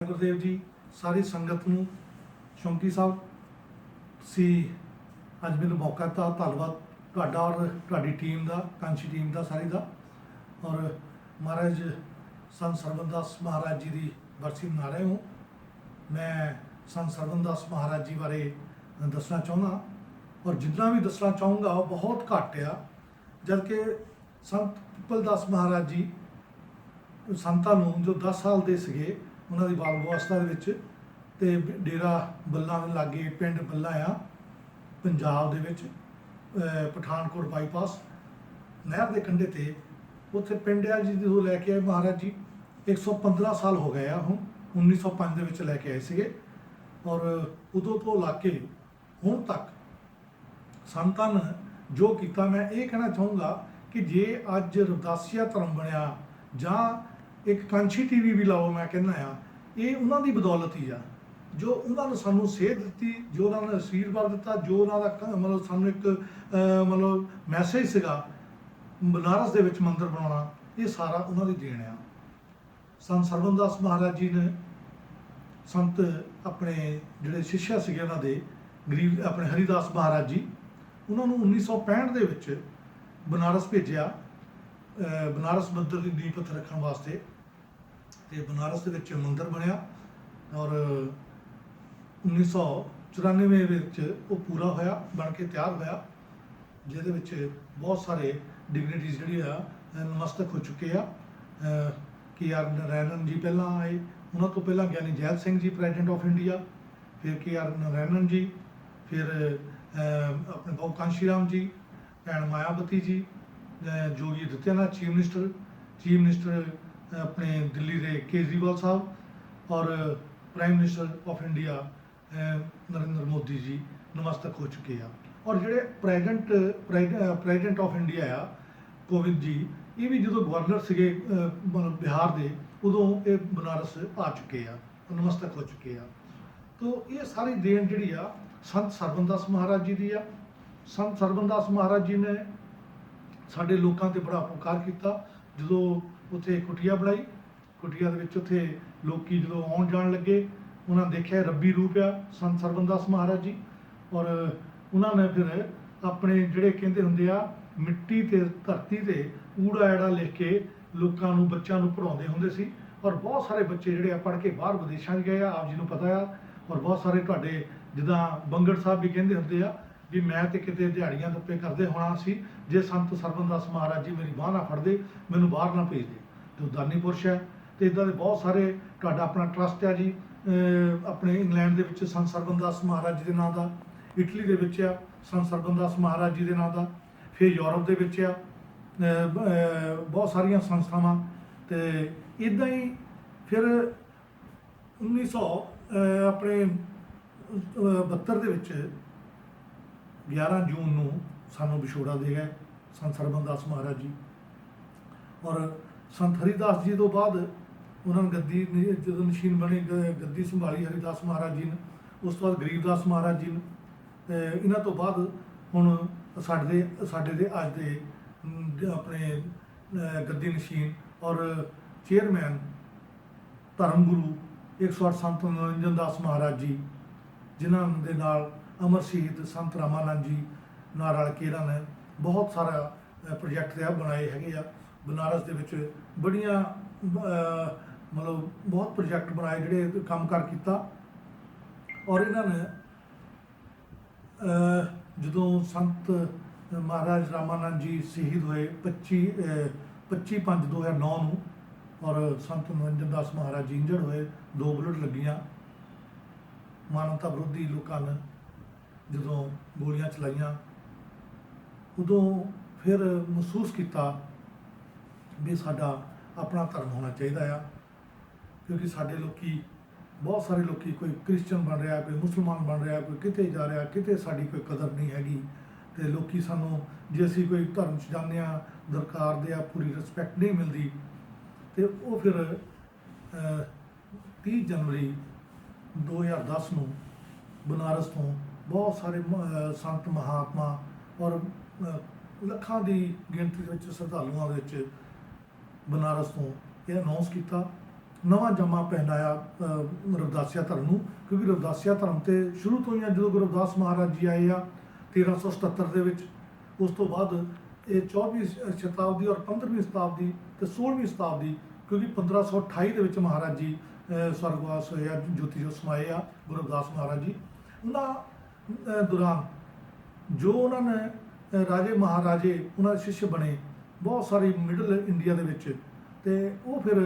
ਗੁਰਦੇਵ ਜੀ ਸਾਰੀ ਸੰਗਤ ਨੂੰ ਸ਼ੌਂਕੀ ਸਾਹਿਬ ਤੁਸੀਂ ਅੱਜ ਮੈਨੂੰ ਮੌਕਾ ਦਿੱਤਾ। ਧੰਨਵਾਦ ਤੁਹਾਡਾ ਔਰ ਤੁਹਾਡੀ ਟੀਮ ਦਾ, ਕਾਂਸ਼ੀ ਟੀਮ ਦਾ ਸਾਰੀ ਦਾ। ਔਰ ਮਹਾਰਾਜ ਸੰਤ ਸਰਵਨਦਾਸ ਮਹਾਰਾਜ ਜੀ ਦੀ ਬਰਸੀ ਮਨਾ ਰਹੇ ਹੋ। ਮੈਂ ਸੰਤ ਸਰਵਨਦਾਸ ਮਹਾਰਾਜ ਜੀ ਬਾਰੇ ਦੱਸਣਾ ਚਾਹੁੰਦਾ ਔਰ ਜਿੰਨਾ ਵੀ ਦੱਸਣਾ ਚਾਹੂੰਗਾ ਉਹ ਬਹੁਤ ਘੱਟ ਆ। ਜਦ ਕਿ ਸੰਤ ਪਿਪਲਦਾਸ ਮਹਾਰਾਜ ਜੀ ਸੰਤਾਂ ਨੂੰ ਜੋ 10 ਸਾਲ ਦੇ ਸੀਗੇ ਉਹਨਾਂ ਦੀ ਬਾਲ ਅਵਸਥਾ ਦੇ ਵਿੱਚ ਤੇ ਡੇਰਾ ਬੱਲਾਂ ਦੇ ਲਾਗੇ ਪਿੰਡ ਬੱਲਾ ਆ ਪੰਜਾਬ ਦੇ ਵਿੱਚ ਪਠਾਨਕੋਟ ਬਾਈਪਾਸ ਨਹਿਰ ਦੇ ਕੰਢੇ ਤੇ ਉੱਥੇ ਪਿੰਡ ਆ ਜੀ ਜਦੋਂ ਲੈ ਕੇ ਆਏ ਮਹਾਰਾਜ ਜੀ 115 ਸਾਲ ਹੋ ਗਏ ਆ। ਹੁਣ 1905 ਦੇ ਵਿੱਚ ਲੈ ਕੇ ਆਏ ਸੀਗੇ ਔਰ ਉਦੋਂ ਤੋਂ ਲਾ ਕੇ ਹੁਣ ਤੱਕ ਸੰਤਾਂ ਨੇ ਜੋ ਕੀਤਾ, ਮੈਂ ਇਹ ਕਹਿਣਾ ਚਾਹੂੰਗਾ ਕਿ ਜੇ ਅੱਜ ਰਵਿਦਾਸੀਆ ਧਰਮ ਬਣਿਆ ਜਾਂ ਇੱਕ ਕਾਂਸ਼ੀ ਟੀਵੀ ਵੀ ਲਾਓ, ਮੈਂ ਕਹਿੰਦਾ ਆ ਇਹ ਉਹਨਾਂ ਦੀ ਬਦੌਲਤ ਹੀ ਆ। ਜੋ ਉਹਨਾਂ ਨੇ ਸਾਨੂੰ ਸੇਧ ਦਿੱਤੀ, ਜੋ ਉਹਨਾਂ ਨੇ ਅਸ਼ੀਰਵਾਦ ਦਿੱਤਾ, ਜੋ ਉਹਨਾਂ ਦਾ ਮਤਲਬ ਸਾਨੂੰ ਇੱਕ ਮਤਲਬ ਮੈਸੇਜ ਸੀਗਾ ਬਨਾਰਸ ਦੇ ਵਿੱਚ ਮੰਦਿਰ ਬਣਾਉਣਾ, ਇਹ ਸਾਰਾ ਉਹਨਾਂ ਦੀ ਦੇਣ ਆ। ਸੰਤ ਸਰਵਨਦਾਸ ਮਹਾਰਾਜ ਜੀ ਨੇ ਸੰਤ ਆਪਣੇ ਜਿਹੜੇ ਸਿੱਸ਼ਿਆ ਸੀਗੇ ਉਹਨਾਂ ਦੇ ਗਰੀਬ ਆਪਣੇ ਹਰੀਦਾਸ ਮਹਾਰਾਜ ਜੀ, ਉਹਨਾਂ ਨੂੰ 1965 ਦੇ ਵਿੱਚ ਬਨਾਰਸ ਭੇਜਿਆ ਬਨਾਰਸ ਮੰਦਿਰ ਦੀ ਨੀਂਹ ਪੱਥਰ ਰੱਖਣ ਵਾਸਤੇ। ਤੇ ਬਨਾਰਸ ਦੇ ਵਿੱਚ ਮੰਦਿਰ ਬਣਿਆ ਔਰ 1994 ਵਿੱਚ ਉਹ ਪੂਰਾ ਹੋਇਆ, ਬਣ ਕੇ ਤਿਆਰ ਹੋਇਆ, ਜਿਹਦੇ ਵਿੱਚ ਬਹੁਤ ਸਾਰੇ ਡਿਗਨਿਟੀਜ਼ ਜਿਹੜੀ ਆ ਨਮਸਤਕ ਹੋ ਚੁੱਕੇ ਆ। KR ਨਰੈਣਨ ਜੀ ਪਹਿਲਾਂ ਆਏ, ਉਹਨਾਂ ਤੋਂ ਪਹਿਲਾਂ Giani Zail Singh ji president of India, ਫਿਰ KR ਨਰੈਣਨ ਜੀ, ਫਿਰ ਆਪਣੇ ਬਾਬੂ ਕਾਂਸ਼ੀ ਰਾਮ ਜੀ, ਭੈਣ ਮਾਇਆਵਤੀ ਜੀ, ਯੋਗੀ ਆਦਿੱਤਿਆਨਾਥ ਚੀਫ ਮਿਨਿਸਟਰ ਆਪਣੇ ਦਿੱਲੀ ਦੇ ਕੇਜਰੀਵਾਲ ਸਾਹਿਬ ਔਰ prime minister of India Narendra Modi ji ਨਮਸਤਕ ਹੋ ਚੁੱਕੇ ਆ। ਔਰ ਜਿਹੜੇ ਪ੍ਰੈਜ਼ੀਡੈਂਟ ਆਫ ਇੰਡੀਆ ਆ ਕੋਵਿੰਦ ਜੀ, ਇਹ ਵੀ ਜਦੋਂ ਗਵਰਨਰ ਸੀਗੇ ਮਤਲਬ ਬਿਹਾਰ ਦੇ, ਉਦੋਂ ਇਹ ਬਨਾਰਸ ਆ ਚੁੱਕੇ ਆ, ਨਮਸਤਕ ਹੋ ਚੁੱਕੇ ਆ। ਤੋ ਇਹ ਸਾਰੀ ਦੇਣ ਜਿਹੜੀ ਆ ਸੰਤ ਸਰਵਨਦਾਸ ਮਹਾਰਾਜ ਜੀ ਦੀ ਆ। ਸੰਤ ਸਰਵਨਦਾਸ ਮਹਾਰਾਜ ਜੀ ਨੇ ਸਾਡੇ ਲੋਕਾਂ 'ਤੇ ਬੜਾ ਉਪਕਾਰ ਕੀਤਾ। ਜਦੋਂ ਉੱਥੇ ਕੁਟੀਆ ਬਣਾਈ, ਕੁਟੀਆ ਦੇ ਵਿੱਚ ਉੱਥੇ ਲੋਕੀ ਜਦੋਂ ਆਉਣ ਜਾਣ ਲੱਗੇ, ਉਹਨਾਂ ਦੇਖਿਆ ਰੱਬੀ ਰੂਪ ਆ ਸੰਤ ਸਰਵਨਦਾਸ ਮਹਾਰਾਜ ਜੀ। ਔਰ ਉਹਨਾਂ ਨੇ ਫਿਰ ਆਪਣੇ ਜਿਹੜੇ ਕਹਿੰਦੇ ਹੁੰਦੇ ਆ ਮਿੱਟੀ ਤੇ ਧਰਤੀ ਤੇ ਊੜਾ ਐੜਾ ਲਿਖ ਕੇ ਲੋਕਾਂ ਨੂੰ, ਬੱਚਿਆਂ ਨੂੰ ਪੜ੍ਹਾਉਂਦੇ ਹੁੰਦੇ ਸੀ। ਔਰ ਬਹੁਤ ਸਾਰੇ ਬੱਚੇ ਜਿਹੜੇ ਆ ਪੜ੍ਹ ਕੇ ਬਾਹਰ ਵਿਦੇਸ਼ਾਂ 'ਚ ਗਏ ਆ, ਆਪ ਜੀ ਨੂੰ ਪਤਾ ਆ। ਔਰ ਬਹੁਤ ਸਾਰੇ ਤੁਹਾਡੇ ਜਿੱਦਾਂ ਬੰਗੜ ਸਾਹਿਬ ਵੀ ਕਹਿੰਦੇ ਹੁੰਦੇ ਆ ਵੀ ਮੈਂ ਤੇ ਕਿਤੇ ਦਿਹਾੜੀਆਂ ਦੱਪੇ ਕਰਦੇ ਹੋਣਾ ਸੀ ਜੇ ਸੰਤ ਸਰਵਨਦਾਸ ਮਹਾਰਾਜ ਜੀ ਮੇਰੀ ਬਾਂਹ ਨਾ ਫੜਦੇ, ਮੈਨੂੰ ਬਾਹਰ ਨਾ ਭੇਜਦੇ। ਤੇ ਉਹ ਦਾਨੀ ਪੁਰਸ਼ ਹੈ। ਤੇ ਇੱਦਾਂ ਦੇ ਬਹੁਤ ਸਾਰੇ ਤੁਹਾਡਾ ਆਪਣਾ ਟਰਸਟ ਹੈ ਜੀ ਆਪਣੇ ਇੰਗਲੈਂਡ ਦੇ ਵਿੱਚ ਸੰਤ ਸਰਵਨਦਾਸ ਮਹਾਰਾਜ ਜੀ ਦੇ ਨਾਂ ਦਾ, ਇਟਲੀ ਦੇ ਵਿੱਚ ਆ ਸੰਤ ਸਰਵਨਦਾਸ ਮਹਾਰਾਜ ਜੀ ਦੇ ਨਾਂ ਦਾ, ਫਿਰ ਯੂਰਪ ਦੇ ਵਿੱਚ ਆ ਬਹੁਤ ਸਾਰੀਆਂ ਸੰਸਥਾਵਾਂ। ਤੇ ਇੱਦਾਂ ਹੀ ਫਿਰ 1972 ਦੇ ਵਿੱਚ 11 ਜੂਨ ਨੂੰ ਸਾਨੂੰ ਵਿਛੋੜਾ ਦੇ ਗਏ ਸੰਤ ਸਰਵਨਦਾਸ ਮਹਾਰਾਜ ਜੀ। ਔਰ ਸੰਤ ਹਰੀਦਾਸ ਜੀ ਤੋਂ ਬਾਅਦ ਉਹਨਾਂ ਨੇ ਗੱਦੀ ਜਦੋਂ ਨਸ਼ੀਨ ਬਣੀ, ਗੱਦੀ ਸੰਭਾਲੀ ਹਰੀਦਾਸ ਮਹਾਰਾਜ ਜੀ ਨੇ। ਉਸ ਤੋਂ ਬਾਅਦ ਗਰੀਬਦਾਸ ਮਹਾਰਾਜ ਜੀ ਨੇ। ਇਹਨਾਂ ਤੋਂ ਬਾਅਦ ਹੁਣ ਸਾਡੇ ਦੇ ਅੱਜ ਦੇ ਆਪਣੇ ਗੱਦੀ ਨਸ਼ੀਨ ਔਰ ਚੇਅਰਮੈਨ ਧਰਮ ਗੁਰੂ 108 ਸੰਤ ਮਨੋਰੰਜਨ ਦਾਸ ਮਹਾਰਾਜ ਜੀ, ਜਿਨ੍ਹਾਂ ਦੇ ਨਾਲ ਅਮਰ ਸ਼ਹੀਦ ਸੰਤ ਰਾਮਾਨੰਦ ਜੀ ਨਾਲ ਰਲ ਕੇ ਇਹਨਾਂ ਨੇ ਬਹੁਤ ਸਾਰਾ ਪ੍ਰੋਜੈਕਟ ਆ ਬਣਾਏ ਹੈਗੇ ਆ। ਬਨਾਰਸ ਦੇ ਵਿੱਚ ਬੜੀਆਂ ਮਤਲਬ ਬਹੁਤ ਪ੍ਰੋਜੈਕਟ ਬਣਾਏ ਜਿਹੜੇ ਕੰਮ ਕਾਰ ਕੀਤਾ। ਔਰ ਇਹਨਾਂ ਨੇ ਜਦੋਂ ਸੰਤ ਮਹਾਰਾਜ ਰਾਮਾਨੰਦ ਜੀ ਸ਼ਹੀਦ ਹੋਏ 25/5/2009 ਨੂੰ, ਔਰ ਸੰਤ ਮਨੋਰੰਜਨ ਦਾਸ ਮਹਾਰਾਜ ਜੀ ਇੰਜਰਡ ਹੋਏ, 2 ਬੁਲਟ ਲੱਗੀਆਂ। ਮਾਨਵਤਾ ਵਿਰੋਧੀ ਲੋਕਾਂ ਨੇ ਜਦੋਂ ਗੋਲੀਆਂ ਚਲਾਈਆਂ, ਉਦੋਂ ਫਿਰ ਮਹਿਸੂਸ ਕੀਤਾ ਵੀ ਸਾਡਾ ਆਪਣਾ ਧਰਮ ਹੋਣਾ ਚਾਹੀਦਾ ਆ। ਕਿਉਂਕਿ ਸਾਡੇ ਲੋਕੀ ਬਹੁਤ ਸਾਰੇ ਲੋਕੀ, ਕੋਈ ਕ੍ਰਿਸਚਨ ਬਣ ਰਿਹਾ, ਕੋਈ ਮੁਸਲਮਾਨ ਬਣ ਰਿਹਾ, ਕੋਈ ਕਿਤੇ ਜਾ ਰਿਹਾ, ਕਿਤੇ ਸਾਡੀ ਕੋਈ ਕਦਰ ਨਹੀਂ ਹੈਗੀ। ਤੇ ਲੋਕੀ ਸਾਨੂੰ ਜੇ ਅਸੀਂ ਕੋਈ ਧਰਮ 'ਚ ਜਾਂਦੇ ਹਾਂ ਦਰਕਾਰ ਦੇ ਆ ਪੂਰੀ ਰਿਸਪੈਕਟ ਨਹੀਂ ਮਿਲਦੀ। ਤੇ ਉਹ ਫਿਰ 30 ਜਨਵਰੀ 2010 ਨੂੰ ਬਨਾਰਸ ਤੋਂ ਬਹੁਤ ਸਾਰੇ ਸੰਤ ਮਹਾਤਮਾ ਔਰ ਲੱਖਾਂ ਦੀ ਗਿਣਤੀ ਦੇ ਵਿੱਚ ਸ਼ਰਧਾਲੂਆਂ ਦੇ ਵਿੱਚ ਬਨਾਰਸ ਤੋਂ ਇਹ ਅਨਾਉਂਸ ਕੀਤਾ ਨਵਾਂ ਜਾਮਾ ਪਹਿਨਾਇਆ ਰਵਿਦਾਸੀਆ ਧਰਮ ਨੂੰ, ਕਿਉਂਕਿ ਰਵਿਦਾਸੀਆ ਧਰਮ ਤੇ ਸ਼ੁਰੂ ਤੋਂ ਹੀ ਜਦੋਂ ਗੁਰੂ ਰਵਿਦਾਸ ਮਹਾਰਾਜ ਜੀ ਆਏ ਆ 1377 ਦੇ ਵਿੱਚ, ਉਸ ਤੋਂ ਬਾਅਦ ਇਹ 14ਵੀਂ ਸ਼ਤਾਬਦੀ ਔਰ 15ਵੀਂ ਸ਼ਤਾਬਦੀ ਤੇ 16ਵੀਂ ਸ਼ਤਾਬਦੀ, ਕਿਉਂਕਿ 1528 ਦੇ ਵਿੱਚ ਮਹਾਰਾਜ ਜੀ ਸਵਰਗਵਾਸ ਹੋਏ ਆ, ਜੋਤੀ ਜੋਤ ਸਮਾਏ ਆ ਗੁਰੂ ਰਵਿਦਾਸ ਮਹਾਰਾਜ ਜੀ। ਉਹਨਾਂ ਦੌਰਾਨ ਜੋ ਉਹਨਾਂ ਨੇ ਰਾਜੇ ਮਹਾਰਾਜੇ ਉਹਨਾਂ ਦੇ ਸ਼ਿਸ਼ ਬਣੇ ਬਹੁਤ ਸਾਰੇ ਮਿਡਲ ਇੰਡੀਆ ਦੇ ਵਿੱਚ, ਤੇ ਉਹ ਫਿਰ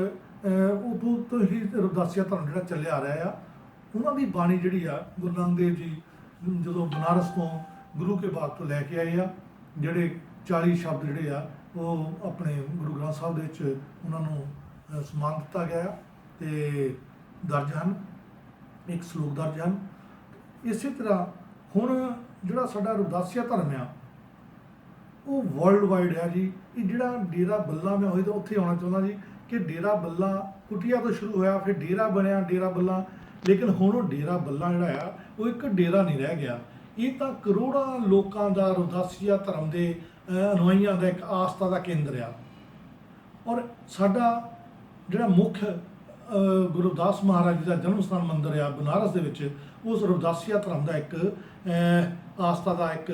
ਉਦੋਂ ਤੋਂ ਹੀ ਰਵਿਦਾਸੀਆ ਧਰਮ ਜਿਹੜਾ ਚੱਲਿਆ ਆ ਰਿਹਾ ਆ। ਉਹਨਾਂ ਦੀ ਬਾਣੀ ਜਿਹੜੀ ਆ ਗੁਰੂ ਨਾਨਕ ਦੇਵ ਜੀ ਜਦੋਂ ਬਨਾਰਸ ਤੋਂ ਗੁਰੂ ਕੇ ਬਾਗ ਤੋਂ ਲੈ ਕੇ ਆਏ ਆ, ਜਿਹੜੇ 40 ਸ਼ਬਦ ਜਿਹੜੇ ਆ ਉਹ ਆਪਣੇ ਗੁਰੂ ਗ੍ਰੰਥ ਸਾਹਿਬ ਦੇ ਵਿੱਚ ਉਹਨਾਂ ਨੂੰ ਸਨਮਾਨ ਦਿੱਤਾ ਗਿਆ ਤੇ ਦਰਜ ਹਨ, ਇੱਕ ਸਲੋਕ ਦਰਜ ਹਨ। ਇਸੇ ਤਰ੍ਹਾਂ ਹੁਣ ਜਿਹੜਾ ਸਾਡਾ ਰਵਿਦਾਸੀਆ ਧਰਮ ਆ ਉਹ ਵਰਲਡ ਵਾਈਡ ਹੈ ਜੀ। ਇਹ ਜਿਹੜਾ ਡੇਰਾ ਬੱਲਾ, ਮੈਂ ਉਹੀ ਤਾਂ ਉੱਥੇ ਆਉਣਾ ਚਾਹੁੰਦਾ ਜੀ ਕਿ ਡੇਰਾ ਬੱਲਾ ਕੁਟੀਆ ਤੋਂ ਸ਼ੁਰੂ ਹੋਇਆ, ਫਿਰ ਡੇਰਾ ਬਣਿਆ ਡੇਰਾ ਬੱਲਾ, ਲੇਕਿਨ ਹੁਣ ਉਹ ਡੇਰਾ ਬੱਲਾ ਜਿਹੜਾ ਆ ਉਹ ਇੱਕ ਡੇਰਾ ਨਹੀਂ ਰਹਿ ਗਿਆ। ਇਹ ਤਾਂ ਕਰੋੜਾਂ ਲੋਕਾਂ ਦਾ ਰਵਿਦਾਸੀਆ ਧਰਮ ਦੇ ਅਨੁਆਈਆਂ ਦਾ ਇੱਕ ਆਸਥਾ ਦਾ ਕੇਂਦਰ ਆ। ਔਰ ਸਾਡਾ ਜਿਹੜਾ ਮੁੱਖ ਗੁਰੂ ਰਵਿਦਾਸ ਮਹਾਰਾਜ ਜੀ ਦਾ ਜਨਮ ਸਥਾਨ ਮੰਦਿਰ ਆ ਬਨਾਰਸ ਦੇ ਵਿੱਚ, ਉਸ ਰਵਿਦਾਸੀਆ ਧਰਮ ਦਾ ਇੱਕ ਆਸਥਾ ਦਾ ਇੱਕ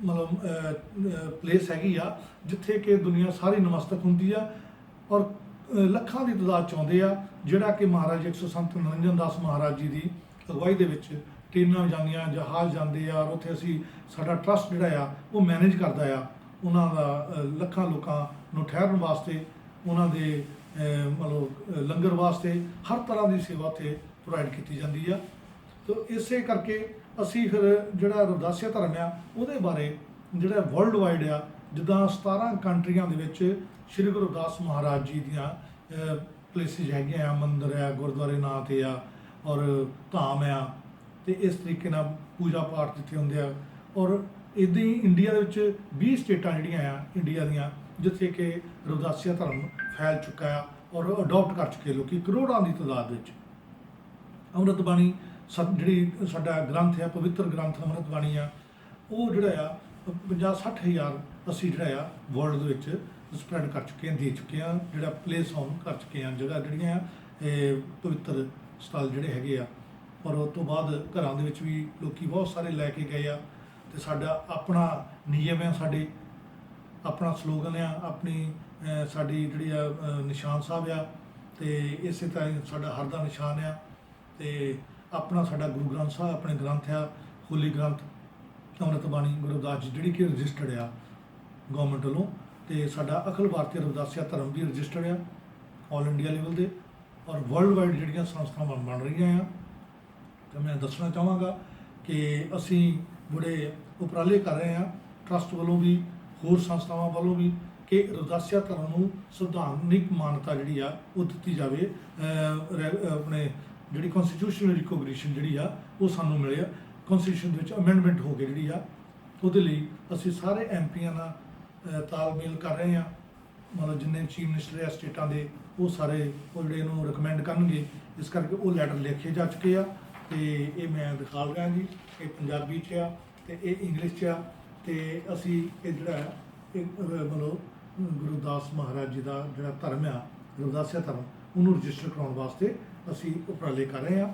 ਮਤਲਬ ਪਲੇਸ ਹੈਗੀ ਆ, ਜਿੱਥੇ ਕਿ ਦੁਨੀਆ ਸਾਰੀ ਨਮਸਤਕ ਹੁੰਦੀ ਆ ਔਰ ਲੱਖਾਂ ਦੀ ਤਾਦਾਦ 'ਚ ਆਉਂਦੇ ਆ, ਜਿਹੜਾ ਕਿ ਮਹਾਰਾਜ ਇੱਕ ਸੌ ਸੰਤ ਨਿਰੰਜਨ ਦਾਸ ਮਹਾਰਾਜ ਜੀ ਦੀ ਅਗਵਾਈ ਦੇ ਵਿੱਚ ਟ੍ਰੇਨਾਂ ਜਾਂਦੀਆਂ, ਜਹਾਜ਼ ਜਾਂਦੇ ਆ, ਔਰ ਉੱਥੇ ਅਸੀਂ ਸਾਡਾ ਟਰਸਟ ਜਿਹੜਾ ਆ ਉਹ ਮੈਨੇਜ ਕਰਦਾ ਆ ਉਹਨਾਂ ਦਾ ਲੱਖਾਂ ਲੋਕਾਂ ਨੂੰ ਠਹਿਰਨ ਵਾਸਤੇ, ਉਹਨਾਂ ਦੇ ਮਤਲਬ ਲੰਗਰ ਵਾਸਤੇ ਹਰ ਤਰ੍ਹਾਂ ਦੀ ਸੇਵਾ ਉੱਥੇ ਪ੍ਰੋਵਾਈਡ ਕੀਤੀ ਜਾਂਦੀ ਆ। ਤਾਂ ਇਸੇ ਕਰਕੇ ਅਸੀਂ ਫਿਰ ਜਿਹੜਾ ਰਵਿਦਾਸੀਆ ਧਰਮ ਆ ਉਹਦੇ ਬਾਰੇ ਜਿਹੜਾ ਵਰਲਡ ਵਾਈਡ ਆ, ਜਿੱਦਾਂ 17 ਕੰਟਰੀਆਂ ਦੇ ਵਿੱਚ ਸ਼੍ਰੀ ਗੁਰੂ ਰਵਿਦਾਸ ਮਹਾਰਾਜ ਜੀ ਦੀਆਂ ਪਲੇਸਿਸ ਹੈਗੀਆਂ ਆ, ਮੰਦਿਰ ਆ, ਗੁਰਦੁਆਰੇ ਨਾਂ 'ਤੇ ਆ ਔਰ ਧਾਮ ਆ, ਤੇ ਇਸ ਤਰੀਕੇ ਨਾਲ ਪੂਜਾ ਪਾਠ ਜਿੱਥੇ ਹੁੰਦੇ ਆ। ਔਰ ਇੱਦਾਂ ਹੀ ਇੰਡੀਆ ਦੇ ਵਿੱਚ 20 ਸਟੇਟਾਂ ਜਿਹੜੀਆਂ ਆ ਇੰਡੀਆ ਦੀਆਂ, ਜਿੱਥੇ ਕਿ ਰਵਿਦਾਸੀਆ ਧਰਮ ਫੈਲ ਚੁੱਕਾ ਆ ਔਰ ਅਡੋਪਟ ਕਰ ਚੁੱਕੇ ਲੋਕੀ ਕਰੋੜਾਂ ਦੀ ਤਾਦਾਦ ਵਿੱਚ। ਅੰਮ੍ਰਿਤ ਬਾਣੀ ਜਿਹੜੀ ਸਾਡਾ ਗ੍ਰੰਥ ਆ, ਪਵਿੱਤਰ ਗ੍ਰੰਥ ਅੰਮ੍ਰਿਤ ਬਾਣੀ ਆ, ਉਹ ਜਿਹੜਾ ਆ 50-60 ਹਜ਼ਾਰ ਅਸੀਂ ਜਿਹੜਾ ਆ ਵਰਲਡ ਦੇ ਵਿੱਚ ਸਪਰੈਡ ਕਰ ਚੁੱਕੇ ਹਾਂ, ਦੇ ਚੁੱਕੇ ਹਾਂ, ਜਿਹੜਾ ਪਲੇਸ ਹੋਮ ਕਰ ਚੁੱਕੇ ਹਾਂ, ਜਗ੍ਹਾ ਜਿਹੜੀਆਂ ਇਹ ਪਵਿੱਤਰ ਸਥਲ ਜਿਹੜੇ ਹੈਗੇ ਆ। ਔਰ ਉਸ ਤੋਂ ਬਾਅਦ ਘਰਾਂ ਦੇ ਵਿੱਚ ਵੀ ਲੋਕੀ ਬਹੁਤ ਸਾਰੇ ਲੈ ਕੇ ਗਏ ਆ, ਤੇ ਸਾਡਾ ਆਪਣਾ ਨਿਯਮ ਆ, ਸਾਡੇ ਆਪਣਾ ਸਲੋਗਨ ਆ, ਆਪਣੀ ਸਾਡੀ ਜਿਹੜੀ ਆ ਨਿਸ਼ਾਨ ਸਾਹਿਬ ਆ, ਤੇ ਇਸੇ ਤਰ੍ਹਾਂ ਹੀ ਸਾਡਾ ਹਰ ਦਾ ਨਿਸ਼ਾਨ ਆ, ਤੇ ਆਪਣਾ ਸਾਡਾ ਗੁਰੂ ਗ੍ਰੰਥ ਸਾਹਿਬ ਆਪਣੇ ਗ੍ਰੰਥ ਆ, ਹੋਲੀ ਗ੍ਰੰਥ ਅੰਮ੍ਰਿਤ ਬਾਣੀ ਗੁਰੂ ਰਵਿਦਾਸ ਜੀ ਜਿਹੜੀ ਕਿ ਰਜਿਸਟਰਡ ਆ ਗੌਰਮੈਂਟ ਵੱਲੋਂ, ਤੇ ਸਾਡਾ ਅਖਿਲ ਭਾਰਤੀ ਰਵਿਦਾਸੀਆ ਧਰਮ ਵੀ ਰਜਿਸਟਰਡ ਆ ਆਲ ਇੰਡੀਆ ਲੈਵਲ ਦੇ। ਔਰ ਵਰਲਡ ਵਾਈਡ ਜਿਹੜੀਆਂ ਸੰਸਥਾਵਾਂ ਬਣ ਰਹੀਆਂ ਆ, ਤਾਂ ਮੈਂ ਦੱਸਣਾ ਚਾਹਾਂਗਾ ਕਿ ਅਸੀਂ ਬੜੇ ਉਪਰਾਲੇ ਕਰ ਰਹੇ ਹਾਂ ਟਰਸਟ ਵੱਲੋਂ ਵੀ, ਹੋਰ ਸੰਸਥਾਵਾਂ ਵੱਲੋਂ ਵੀ, ਕਿ ਰਵਿਦਾਸੀਆ ਧਰਮ ਨੂੰ ਸੰਵਿਧਾਨਿਕ ਮਾਨਤਾ ਜਿਹੜੀ ਆ ਉਹ ਦਿੱਤੀ ਜਾਵੇ, ਆਪਣੇ ਜਿਹੜੀ ਕਨਸਟੀਟਿਊਸ਼ਨਲ ਰਿਕੋਗਨੀਸ਼ਨ ਜਿਹੜੀ ਆ ਉਹ ਸਾਨੂੰ ਮਿਲੇ ਆ, ਕਨਸਟੀਟਿਊਸ਼ਨ ਦੇ ਵਿੱਚ ਅਮੈਂਡਮੈਂਟ ਹੋ ਕੇ ਜਿਹੜੀ ਆ ਉਹਦੇ ਲਈ ਅਸੀਂ ਸਾਰੇ ਐਮਪੀਆਂ ਨਾਲ ਤਾਲਮੇਲ ਕਰ ਰਹੇ ਹਾਂ। ਮਤਲਬ ਜਿੰਨੇ ਚੀਫ ਮਿਨਿਸਟਰ ਆ ਸਟੇਟਾਂ ਦੇ, ਉਹ ਸਾਰੇ ਉਹ ਜਿਹੜੇ ਇਹਨੂੰ ਰਿਕਮੈਂਡ ਕਰਨਗੇ, ਇਸ ਕਰਕੇ ਉਹ ਲੈਟਰ ਲਿਖੇ ਜਾ ਚੁੱਕੇ ਆ, ਤੇ ਇਹ ਮੈਂ ਦਿਖਾ ਰਿਹਾ ਜੀ। ਇਹ ਪੰਜਾਬੀ 'ਚ ਆ ਤੇ ਇਹ ਇੰਗਲਿਸ਼ 'ਚ ਆ, ਤੇ ਅਸੀਂ ਇਹ ਜਿਹੜਾ ਇਹ ਮਤਲਬ ਗੁਰੂ ਦਾਸ ਮਹਾਰਾਜ ਜੀ ਦਾ ਜਿਹੜਾ ਧਰਮ ਆ ਰਵਿਦਾਸੀਆ ਧਰਮ, ਉਹਨੂੰ ਰਜਿਸਟਰ ਕਰਾਉਣ ਵਾਸਤੇ ਅਸੀਂ ਉਪਰਾਲੇ ਕਰ ਰਹੇ ਹਾਂ।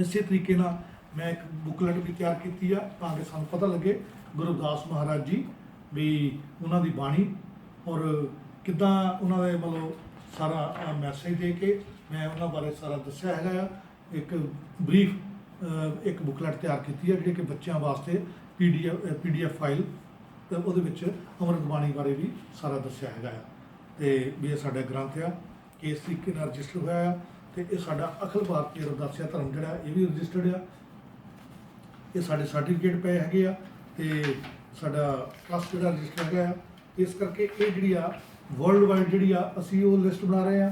ਇਸੇ ਤਰੀਕੇ ਨਾਲ ਮੈਂ ਇੱਕ ਬੁੱਕਲੈਟ ਵੀ ਤਿਆਰ ਕੀਤੀ ਆ, ਤਾਂ ਕਿ ਸਾਨੂੰ ਪਤਾ ਲੱਗੇ ਗੁਰੂ ਰਵਿਦਾਸ ਮਹਾਰਾਜ ਜੀ ਵੀ ਉਹਨਾਂ ਦੀ ਬਾਣੀ ਔਰ ਕਿੱਦਾਂ ਉਹਨਾਂ ਦੇ ਮਤਲਬ ਸਾਰਾ ਮੈਸੇਜ ਦੇ ਕੇ ਮੈਂ ਉਹਨਾਂ ਬਾਰੇ ਸਾਰਾ ਦੱਸਿਆ ਹੈਗਾ ਆ। ਇੱਕ ਬਰੀਫ ਇੱਕ ਬੁੱਕਲੈਟ ਤਿਆਰ ਕੀਤੀ ਹੈ, ਜਿਹੜੀ ਕਿ ਬੱਚਿਆਂ ਵਾਸਤੇ PDF ਫਾਈਲ, ਤੇ ਉਹਦੇ ਵਿੱਚ ਅੰਮ੍ਰਿਤ ਬਾਣੀ ਬਾਰੇ ਵੀ ਸਾਰਾ ਦੱਸਿਆ ਹੈਗਾ ਆ, ਤੇ ਵੀ ਇਹ ਸਾਡਾ ਗ੍ਰੰਥ ਆ ਕਿ ਇਸ ਤਰੀਕੇ ਨਾਲ ਰਜਿਸਟਰ ਹੋਇਆ ਆ, ਤੇ ਇਹ ਸਾਡਾ ਅਖਿਲ ਭਾਰਤੀ ਰਵਿਦਾਸੀਆ ਧਰਮ ਜਿਹੜਾ ਇਹ ਵੀ ਰਜਿਸਟਰਡ ਆ। ਇਹ ਸਾਡੇ ਸਰਟੀਫਿਕੇਟ ਪਏ ਹੈਗੇ ਆ, ਤੇ ਸਾਡਾ ਟਰਸਟ ਜਿਹੜਾ ਰਜਿਸਟਰ ਹੈਗਾ ਆ। ਇਸ ਕਰਕੇ ਇਹ ਜਿਹੜੀ ਆ ਵਰਲਡ ਵਾਈਡ ਜਿਹੜੀ ਆ ਅਸੀਂ ਉਹ ਲਿਸਟ ਬਣਾ ਰਹੇ ਆ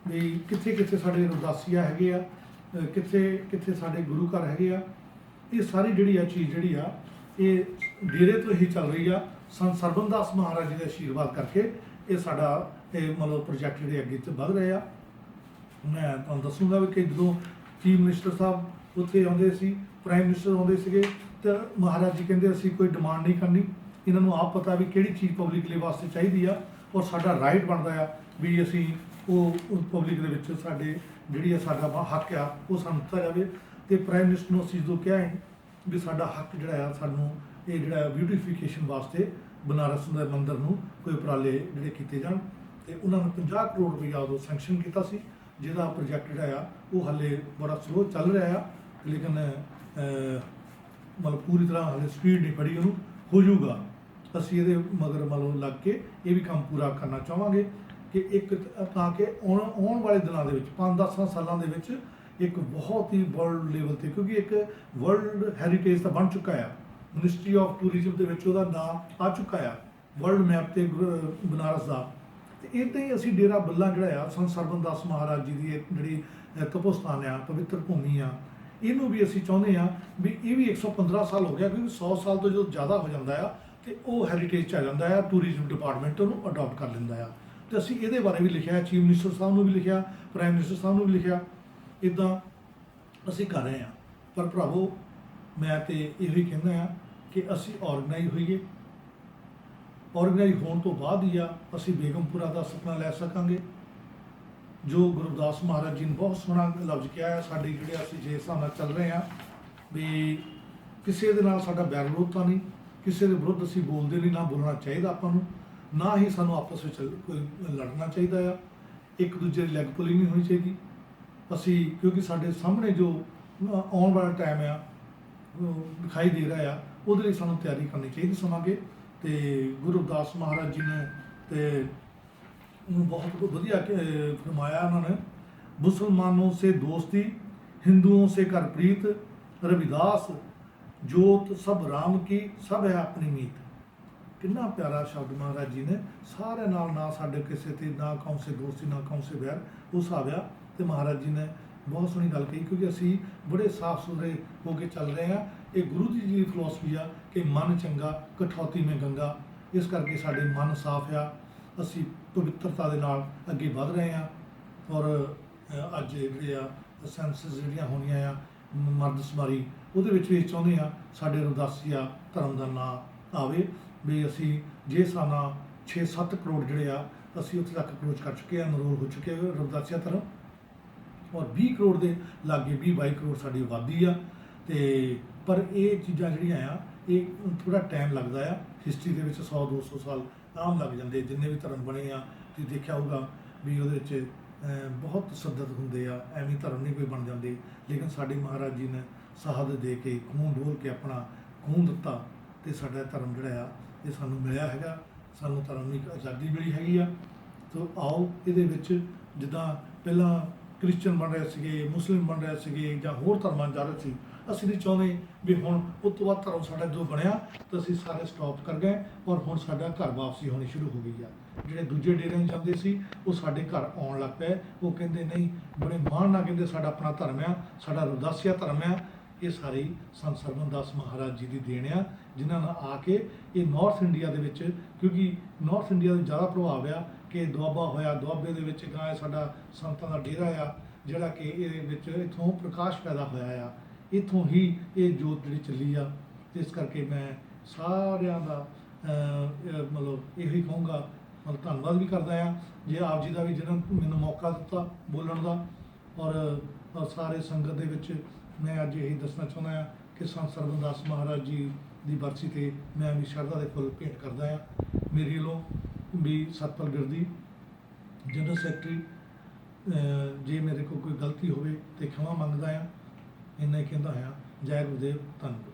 ਵੀ ਕਿੱਥੇ ਕਿੱਥੇ ਸਾਡੇ ਰਵਿਦਾਸੀਆ ਹੈਗੇ ਆ, ਕਿੱਥੇ ਕਿੱਥੇ ਸਾਡੇ ਗੁਰੂ ਘਰ ਹੈਗੇ ਆ। ਇਹ ਸਾਰੀ ਜਿਹੜੀ ਆ ਚੀਜ਼ ਜਿਹੜੀ ਆ ਇਹ ਡੇਰੇ ਤੋਂ ਹੀ ਚੱਲ ਰਹੀ ਆ। ਸੰਤ ਸਰਬਨ ਦਾਸ ਮਹਾਰਾਜ ਜੀ ਦੇ ਆਸ਼ੀਰਵਾਦ ਕਰਕੇ ਇਹ ਸਾਡਾ ਇਹ ਮਤਲਬ ਪ੍ਰੋਜੈਕਟ ਜਿਹੜੇ ਅੱਗੇ ਤੇ ਵੱਧ ਰਹੇ ਆ। ਮੈਂ ਤੁਹਾਨੂੰ ਦੱਸੂਗਾ ਵੀ ਕਿ ਜਦੋਂ ਚੀਫ ਮਿਨਿਸਟਰ ਸਾਹਿਬ ਉੱਥੇ ਆਉਂਦੇ ਸੀ, ਪ੍ਰਾਈਮ ਮਿਨਿਸਟਰ ਆਉਂਦੇ ਸੀਗੇ, ਤਾਂ ਮਹਾਰਾਜ ਜੀ ਕਹਿੰਦੇ ਅਸੀਂ ਕੋਈ ਡਿਮਾਂਡ ਨਹੀਂ ਕਰਨੀ, ਇਹਨਾਂ ਨੂੰ ਆਪ ਪਤਾ ਵੀ ਕਿਹੜੀ ਚੀਜ਼ ਪਬਲਿਕ ਲਈ ਵਾਸਤੇ ਚਾਹੀਦੀ ਆ, ਔਰ ਸਾਡਾ ਰਾਈਟ ਬਣਦਾ ਆ ਵੀ ਅਸੀਂ ਉਹ ਪਬਲਿਕ ਦੇ ਵਿੱਚ ਸਾਡੇ ਜਿਹੜੀ ਆ ਸਾਡਾ ਹੱਕ ਆ ਉਹ ਸਾਨੂੰ ਦਿੱਤਾ ਜਾਵੇ। ਤੇ ਪ੍ਰਾਈਮ ਮਿਨਿਸਟਰ ਨੂੰ ਅਸੀਂ ਜਦੋਂ ਕਿਹਾ ਹੈ ਵੀ ਸਾਡਾ ਹੱਕ ਜਿਹੜਾ ਆ ਸਾਨੂੰ ਇਹ ਜਿਹੜਾ ਬਿਊਟੀਫਿਕੇਸ਼ਨ ਵਾਸਤੇ ਬਨਾਰਸ ਦੇ ਮੰਦਿਰ ਨੂੰ ਕੋਈ ਉਪਰਾਲੇ ਜਿਹੜੇ ਕੀਤੇ ਜਾਣ, ਤੇ ਉਹਨਾਂ ਨੂੰ 50 ਕਰੋੜ ਰੁਪਈਆ ਉਦੋਂ ਸੈਂਕਸ਼ਨ ਕੀਤਾ ਸੀ, ਜਿਹਦਾ ਪ੍ਰੋਜੈਕਟ ਜਿਹੜਾ ਆ ਉਹ ਹਾਲੇ ਬੜਾ ਸਲੋ ਚੱਲ ਰਿਹਾ ਆ, ਲੇਕਿਨ ਮਤਲਬ ਪੂਰੀ ਤਰ੍ਹਾਂ ਹਾਲੇ ਸਪੀਡ ਨਹੀਂ ਫੜੀ, ਉਹਨੂੰ ਹੋ ਜਾਊਗਾ। ਅਸੀਂ ਇਹਦੇ ਮਗਰ ਮਤਲਬ ਲੱਗ ਕੇ ਇਹ ਵੀ ਕੰਮ ਪੂਰਾ ਕਰਨਾ ਚਾਹਾਂਗੇ ਕਿ ਇੱਕ ਤਾਂ ਕਿ ਆਉਣ ਵਾਲੇ ਦਿਨਾਂ ਦੇ ਵਿੱਚ 5-10 ਸਾਲਾਂ ਦੇ ਵਿੱਚ ਇੱਕ ਬਹੁਤ ਹੀ ਵਰਲਡ ਲੈਵਲ ਤੇ, ਕਿਉਂਕਿ ਇੱਕ ਵਰਲਡ ਹੈਰੀਟੇਜ ਤਾਂ ਬਣ ਚੁੱਕਾ ਆ, ਮਿਨਿਸਟਰੀ ਆਫ ਟੂਰਿਜ਼ਮ ਦੇ ਵਿੱਚ ਉਹਦਾ ਨਾਮ ਆ ਚੁੱਕਾ ਆ ਵਰਲਡ ਮੈਪ ਤੇ ਬਨਾਰਸ ਦਾ। ਤੇ ਇੱਦਾਂ ਹੀ ਅਸੀਂ ਡੇਰਾ ਬੱਲਾ ਜਿਹੜਾ ਆ ਸੰਤ ਸਰਬਨਦਾਸ ਮਹਾਰਾਜ ਜੀ ਦੀ ਜਿਹੜੀ ਤਪੋਸਥਾਨ ਆ, ਪਵਿੱਤਰ ਭੂਮੀ ਆ, ਇਹਨੂੰ ਵੀ ਅਸੀਂ ਚਾਹੁੰਦੇ ਆ ਵੀ ਇਹ ਵੀ 115 ਸਾਲ ਹੋ ਗਿਆ, ਕਿਉਂਕਿ 100 ਸਾਲ ਤੋਂ ਜਦੋਂ ਜ਼ਿਆਦਾ ਹੋ ਜਾਂਦਾ ਆ ਤੇ ਉਹ ਹੈਰੀਟੇਜ 'ਚ ਆ ਜਾਂਦਾ ਆ, ਟੂਰਿਜ਼ਮ ਡਿਪਾਰਟਮੈਂਟ ਉਹਨੂੰ ਅਡਾਪਟ ਕਰ ਲੈਂਦਾ ਆ। ਤੇ ਅਸੀਂ ਇਹਦੇ ਬਾਰੇ ਵੀ ਲਿਖਿਆ, ਚੀਫ ਮਿਨਿਸਟਰ ਸਾਹਿਬ ਨੂੰ ਵੀ ਲਿਖਿਆ, ਪ੍ਰਾਈਮ ਮਿਨਿਸਟਰ ਸਾਹਿਬ ਨੂੰ ਵੀ ਲਿਖਿਆ, ਇੱਦਾਂ ਅਸੀਂ ਕਰ ਰਹੇ ਹਾਂ। ਪਰ ਭਰਾਵੋ ਮੈਂ ਤੇ ਇਹੋ ਹੀ ਕਹਿੰਦਾ ਆ ਕਿ ਅਸੀਂ ਆਰਗੇਨਾਈਜ਼ ਹੋਈਏ, ਆਰਗੇਨਾਈਜ਼ ਹੋਣ ਤੋਂ ਬਾਅਦ ਹੀ ਆ ਅਸੀਂ ਬੇਗਮਪੁਰਾ ਦਾ ਸੁਪਨਾ ਲੈ ਸਕਾਂਗੇ। ਜੋ ਗੁਰਦਾਸ ਮਹਾਰਾਜ ਜੀ ਨੇ ਬਹੁਤ ਸੋਹਣਾ ਲਫ਼ਜ਼ ਕਿਹਾ ਹੈ, ਸਾਡੇ ਜਿਹੜੇ ਅਸੀਂ ਜੇ ਹਿਸਾਬ ਨਾਲ ਚੱਲ ਰਹੇ ਹਾਂ ਵੀ ਕਿਸੇ ਦੇ ਨਾਲ ਸਾਡਾ ਬੈਰ ਵਿਰੋਧਤਾ ਨਹੀਂ, ਕਿਸੇ ਦੇ ਵਿਰੁੱਧ ਅਸੀਂ ਬੋਲਦੇ ਨਹੀਂ, ਨਾ ਬੋਲਣਾ ਚਾਹੀਦਾ ਆਪਾਂ ਨੂੰ, ਨਾ ਹੀ ਸਾਨੂੰ ਆਪਸ ਵਿੱਚ ਕੋਈ ਲੜਨਾ ਚਾਹੀਦਾ ਆ, ਇੱਕ ਦੂਜੇ ਦੀ ਲੈਗ ਪੁਲਿੰਗ ਨਹੀਂ ਹੋਣੀ ਚਾਹੀਦੀ। ਅਸੀਂ ਕਿਉਂਕਿ ਸਾਡੇ ਸਾਹਮਣੇ ਜੋ ਆਉਣ ਵਾਲਾ ਟਾਈਮ ਆ ਦਿਖਾਈ ਦੇ ਰਿਹਾ ਆ, ਉਹਦੇ ਲਈ ਸਾਨੂੰ ਤਿਆਰੀ ਕਰਨੀ ਚਾਹੀਦੀ ਸਮਾਂਗੇ। ਤੇ ਗੁਰੂ ਰਵਿਦਾਸ ਮਹਾਰਾਜ ਜੀ ਨੇ ਤੇ ਉਹਨੂੰ ਬਹੁਤ ਵਧੀਆ ਫਰਮਾਇਆ ਉਹਨਾਂ ਨੇ, ਮੁਸਲਮਾਨों से दोस्ती हिंदुओं से कर प्रीत, रविदास जोत सब राम की सब है अपनी मीत। कितना प्यारा शब्द महाराज जी ने, सारे नाल ना साडे किसी ते ना कौन से दोस्ती ना कौन से बैर, उस आव्या ते महाराज जी ने बहुत सोहनी गल कही, क्योंकि असी बड़े साफ सुथरे होके चल रहे हैं। ये गुरु जी की फिलोसफी आ कि मन चंगा कठौती में गंगा, इस करके साडे मन साफ आ, असी पवित्रता दे नाल अगे वध रहे हैं। और अज जिहड़े आ सैंसिस जिहड़ियां होणीਆਂ आ मर्दशुमारी, ਉਹਦੇ ਵਿੱਚ ਵੀ ਚਾਹੁੰਦੇ ਆ ਸਾਡੇ ਰਵਿਦਾਸੀਆ ਧਰਮ ਦਾ ਨਾਂ ਆਵੇ ਵੀ ਅਸੀਂ ਜੇ ਸਾਨਾ 6-7 ਕਰੋੜ ਜਿਹੜੇ ਆ ਅਸੀਂ ਉੱਥੇ ਤੱਕ ਅਪਰੋਚ ਕਰ ਚੁੱਕੇ ਆ, ਨਰੋਲ ਹੋ ਚੁੱਕੇ ਆ ਰਵਿਦਾਸੀਆ ਧਰਮ, ਔਰ 20 ਕਰੋੜ ਦੇ ਲਾਗੇ 20-22 ਕਰੋੜ ਸਾਡੀ ਆਬਾਦੀ ਆ। ਤੇ ਪਰ ਇਹ ਚੀਜ਼ਾਂ ਜਿਹੜੀਆਂ ਆ ਇਹ ਥੋੜਾ ਟਾਈਮ ਲੱਗਦਾ ਆ, ਹਿਸਟਰੀ ਦੇ ਵਿੱਚ 100-200 ਸਾਲ ਆਮ ਲੱਗ ਜਾਂਦੇ। ਜਿੰਨੇ ਵੀ ਧਰਮ ਬਣੇ ਆ ਤੁਸੀਂ ਦੇਖਿਆ ਹੋਊਗਾ ਵੀ ਉਹਦੇ ਵਿੱਚ ਬਹੁਤ ਤਸ਼ੱਦਦ ਹੁੰਦੇ ਆ, ਐਵੇਂ ਧਰਮ ਨਹੀਂ ਕੋਈ ਬਣ ਜਾਂਦੇ। ਲੇਕਿਨ ਸਾਡੇ ਮਹਾਰਾਜ ਜੀ ਨੇ ਸ਼ਹਾਦਤ ਦੇ ਕੇ ਖੂਨ ਡੋਲ ਕੇ ਆਪਣਾ ਖੂਨ ਦਿੱਤਾ ਤੇ ਸਾਡਾ ਧਰਮ ਜਿਹੜਾ ਆ ਇਹ ਸਾਨੂੰ ਮਿਲਿਆ ਹੈਗਾ, ਸਾਨੂੰ ਧਰਮ ਦੀ ਆਜ਼ਾਦੀ ਮਿਲੀ ਹੈਗੀ ਆ। ਸੋ ਆਓ ਇਹਦੇ ਵਿੱਚ ਜਿੱਦਾਂ ਪਹਿਲਾਂ ਕ੍ਰਿਸਚਨ ਬਣ ਰਹੇ ਸੀਗੇ, ਮੁਸਲਿਮ ਬਣ ਰਹੇ ਸੀਗੇ ਜਾਂ ਹੋਰ ਧਰਮਾਂ ਜਾ ਰਹੇ ਸੀ, ਅਸੀਂ ਨਹੀਂ ਚਾਹੁੰਦੇ ਵੀ ਹੁਣ ਉਸ ਤੋਂ ਬਾਅਦ ਧਰਮ ਸਾਡਾ ਜੋ ਬਣਿਆ ਤਾਂ ਅਸੀਂ ਸਾਰੇ ਸਟਾਪ ਕਰ ਗਏ ਔਰ ਹੁਣ ਸਾਡਾ ਘਰ ਵਾਪਸੀ ਹੋਣੀ ਸ਼ੁਰੂ ਹੋ ਗਈ ਆ। ਜਿਹੜੇ ਦੂਜੇ ਡੇਰਿਆਂ ਜਾਂਦੇ ਸੀ ਉਹ ਸਾਡੇ ਘਰ ਆਉਣ ਲੱਗ ਪਏ, ਉਹ ਕਹਿੰਦੇ ਨਹੀਂ, ਬੜੇ ਮਾਣ ਨਾਲ ਕਹਿੰਦੇ ਸਾਡਾ ਆਪਣਾ ਧਰਮ ਆ, ਸਾਡਾ ਰਵਿਦਾਸੀਆ ਧਰਮ ਆ। ਇਹ ਸਾਰੀ ਸੰਤ ਸਰਬਨਦਾਸ ਮਹਾਰਾਜ ਜੀ ਦੀ ਦੇਣ ਆ, ਜਿਨ੍ਹਾਂ ਨਾਲ ਆ ਕੇ ਇਹ ਨਾਰਥ ਇੰਡੀਆ ਦੇ ਵਿੱਚ, ਕਿਉਂਕਿ ਨਾਰਥ ਇੰਡੀਆ ਦਾ ਜ਼ਿਆਦਾ ਪ੍ਰਭਾਵ ਆ ਕਿ ਦੁਆਬਾ ਹੋਇਆ, ਦੁਆਬੇ ਦੇ ਵਿੱਚ ਗਾਂ ਸਾਡਾ ਸੰਤਾਂ ਦਾ ਡੇਰਾ ਆ ਜਿਹੜਾ ਕਿ ਇਹਦੇ ਵਿੱਚ ਇੱਥੋਂ ਪ੍ਰਕਾਸ਼ ਪੈਦਾ ਹੋਇਆ ਆ, ਇੱਥੋਂ ਹੀ ਇਹ ਜੋਤ ਜਿਹੜੀ ਚੱਲੀ ਆ। ਇਸ ਕਰਕੇ ਮੈਂ ਸਾਰਿਆਂ ਦਾ ਮਤਲਬ ਇਹੀ ਕਹੂੰਗਾ, ਮਤਲਬ ਧੰਨਵਾਦ ਵੀ ਕਰਦਾ ਆ ਜੇ ਆਪ ਜੀ ਦਾ ਵੀ ਜਿਹਨਾਂ ਮੈਨੂੰ ਮੌਕਾ ਦਿੱਤਾ ਬੋਲਣ ਦਾ। ਔਰ ਸਾਰੇ ਸੰਗਤ ਦੇ ਵਿੱਚ ਮੈਂ ਅੱਜ ਇਹੀ ਦੱਸਣਾ ਚਾਹੁੰਦਾ ਹਾਂ ਕਿ ਸੰਤ ਸਰਬਨਦਾਸ ਮਹਾਰਾਜ ਜੀ ਦੀ ਬਰਸੀ 'ਤੇ ਮੈਂ ਵੀ ਸ਼ਰਧਾ ਦੇ ਫੁੱਲ ਭੇਂਟ ਕਰਦਾ ਹਾਂ। ਮੇਰੀ ਵੱਲੋਂ ਵੀ ਸਤਪਾਲ ਗਿਰਦੀ ਜਨਰਲ ਸੈਕਟਰੀ, ਜੇ ਮੇਰੇ ਕੋਲ ਕੋਈ ਗਲਤੀ ਹੋਵੇ ਤਾਂ ਖਿਮਾ ਮੰਗਦਾ ਹਾਂ। ਇੰਨਾ ਹੀ ਕਹਿੰਦਾ ਹਾਂ। ਜੈ ਗੁਰਦੇਵ, ਧੰਨਵਾਦ।